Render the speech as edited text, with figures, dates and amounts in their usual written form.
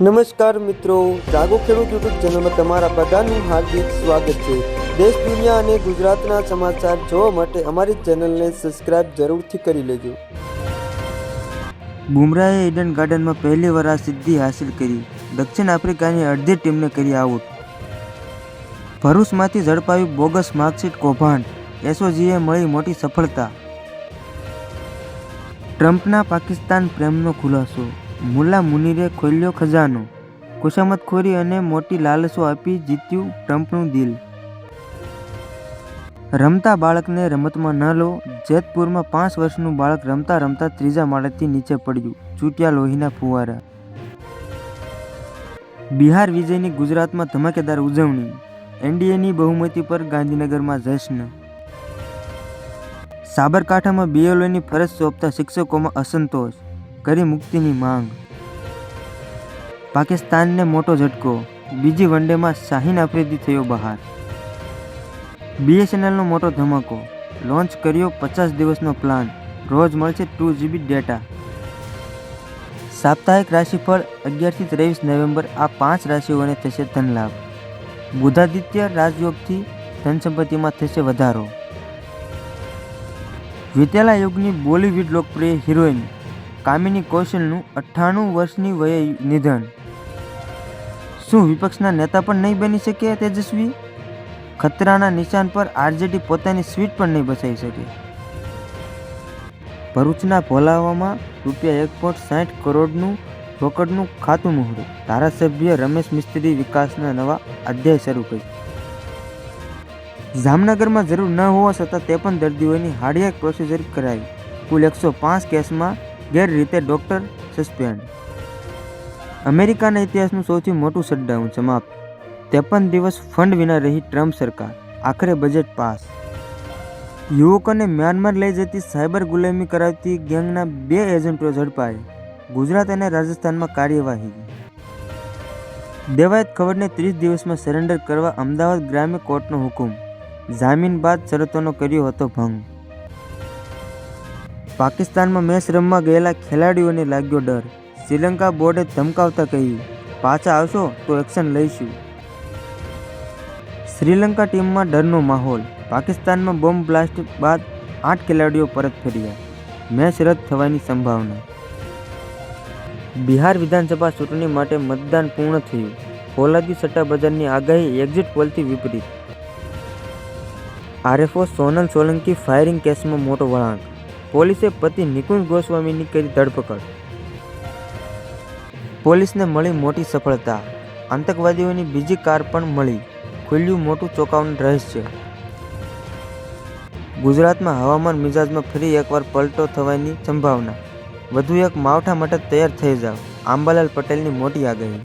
નમસ્કાર મિત્રો, જાગો ખેડૂત યુટ્યુબ ચેનલમાં તમારા બધાનું હાર્દિક સ્વાગત છે। દેશ દુનિયા અને ગુજરાતના સમાચાર જોવા માટે અમારી ચેનલને સબસ્ક્રાઇબ જરૂરથી કરી લેજો। બુમરાહે ઈડન ગાર્ડનમાં પહેલી વાર આ સિદ્ધિ હાંસલ કરી। દક્ષિણ આફ્રિકાની અડધી ટીમને કરી આઉટ। ભરૂચમાંથી ઝડપાયું બોગસ માર્કશીટ કૌભાંડ, એસઓજીએ મળી મોટી સફળતા। ટ્રમ્પના પાકિસ્તાન પ્રેમનો ખુલાસો, મુલ્લા મુનીરે ખોલ્યો ખજાનો। ખુશામતખોરી અને મોટી લાલચો આપી જીત્યું ટ્રમ્પનું દિલ। રમતા બાળકને રમતમાં ન લો, જેતપુરમાં 5 વર્ષનું બાળક રમતા રમતા ત્રીજા માળેથી નીચે પડ્યું, છૂટ્યા લોહીના ફુવારા। બિહાર વિજયની ગુજરાતમાં ધમાકેદાર ઉજવણી, એનડીએની બહુમતી પર ગાંધીનગરમાં જશ્ન। સાબરકાંઠામાં બીએલઓની ફરજ સોંપતા શિક્ષકોમાં અસંતોષ, કરી મુક્તિની માંગ। પાકિસ્તાનને મોટો ઝટકો, બીજી વનડેમાં શાહીન આફ્રિદી થયો બહાર। બીએસએનએલનો મોટો ધમાકો, લોન્ચ કર્યો 50 દિવસનો પ્લાન, રોજ મળશે 2 GB ડેટા। સાપ્તાહિક રાશિફળ 11 થી 23 નવેમ્બર, આ 5 રાશિઓને થશે ધન લાભ। બુધાદિત્ય રાજયોગથી ધન સંપત્તિમાં થશે વધારો। વીતેલા યુગની બોલિવૂડ લોકપ્રિય હિરોઈન કામિની કૌશલનું 98 વર્ષની વયે નિધન। શું વિપક્ષના નેતા પણ નહીં બની શકે તેજસ્વી? ખતરાના નિશાન પર આરજેડી પોતાની સીટ પણ નહીં બચાવી શકે। ભરૂચના ભોલાવામાં ₹1.60 કરોડનું રોકડનું ખાતમુહૂર્ત, ધારાસભ્ય રમેશ મિસ્ત્રી વિકાસના નવા અધ્યાય શરૂ કરી। જામનગરમાં જરૂર ન હોવા છતાં 53 દર્દીઓની હાર્ડિયાક પ્રોસિજર કરાઈ। કુલ 105 કેસમાં ગેરરીતે ડોક્ટર સસ્પેન્ડ। અમેરિકાના ઇતિહાસનું સૌથી મોટું શટડાઉન સમાપ્ત, 53 દિવસ ફંડ વિના રહી ટ્રમ્પ સરકાર, આખરે બજેટ પાસ। યુવકોને મ્યાનમાર લઈ જતી સાયબર ગુલામી કરાવતી ગેંગના 2 એજન્ટો ઝડપાય। ગુજરાત અને રાજસ્થાનમાં કાર્યવાહી। દેવાયત ખવડને 30 દિવસમાં સરેન્ડર કરવા અમદાવાદ ગ્રામ્ય કોર્ટનો હુકમ, જામીન બાદ શરતોનો કર્યો હતો ભંગ। પાકિસ્તાનમાં મેચ રમવા ગયેલા ખેલાડીઓને લાગ્યો ડર, શ્રીલંકા બોર્ડે ધમકાવતા કહ્યું, પાછા આવશો તો એક્શન લઈશું। શ્રીલંકા ટીમમાં ડરનો માહોલ, પાકિસ્તાનમાં બોમ્બ બ્લાસ્ટ બાદ 8 ખેલાડીઓ પરત ફર્યા, મેચ રદ થવાની સંભાવના। બિહાર વિધાનસભા ચૂંટણી માટે મતદાન પૂર્ણ થયું, ફોલાદી સટ્ટાબજારની આગાહી એક્ઝિટ પોલથી વિપરીત। આરએફઓ સોનલ સોલંકી ફાયરિંગ કેસમાં મોટો વળાંક, પોલીસે પતિ નિકુંજ ગોસ્વામીની કરી ધરપકડ। પોલીસને મળી મોટી સફળતા, આતંકવાદીઓની બીજી કાર પણ મળી, ખુલ્યું મોટું ચોંકાવનાર રહસ્ય। ગુજરાતમાં હવામાન મિજાજમાં ફરી એકવાર પલટો થવાની સંભાવના, વધુ એક માવઠા માટે તૈયાર થઈ જાવ, આંબાલાલ પટેલની મોટી આગાહી।